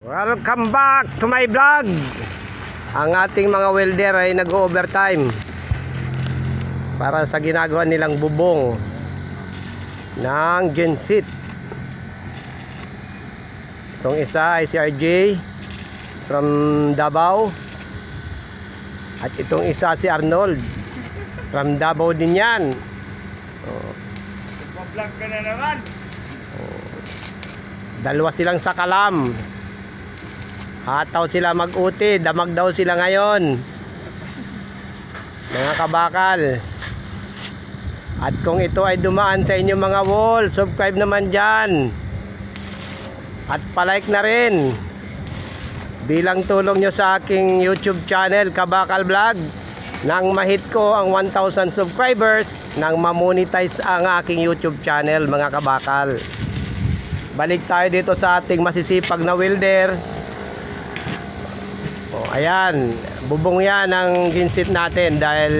Welcome back to my vlog. Ang ating mga welder ay nag-overtime para sa ginagawa nilang bubong ng genset. Itong isa ay si RJ from Davao, at itong isa si Arnold from Davao din yan. Vlog ka na naman. Dalawa silang sa Kalam. Hataw sila mag-uti, damag daw sila ngayon, mga kabakal. At kung ito ay dumaan sa inyong mga wall, subscribe naman dyan at palike na rin bilang tulong nyo sa aking YouTube channel, Kabakal Vlog, nang mahit ko ang 1,000 subscribers, nang mamonetize ang aking YouTube channel, mga kabakal. Balik tayo dito sa ating masisipag na welder. Ayan, bubong yan ang genset natin dahil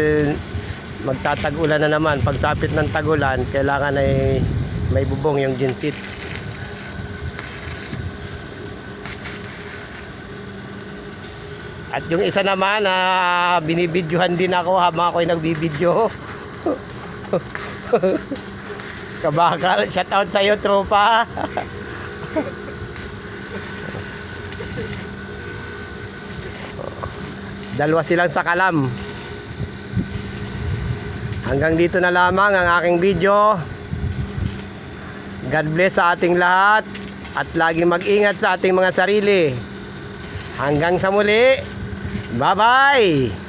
magtatag-ulan na naman. Pagsapit ng tag-ulan, kailangan ay may bubong yung genset. At yung isa naman na binibidyohan din ako habang ako'y nagbibidyo. Kabakal, shout out sa iyo, tropa. Dalawa silang sa Kalam. Hanggang dito na lamang ang aking video. God bless sa ating lahat at lagi mag-ingat sa ating mga sarili. Hanggang sa muli. Bye-bye.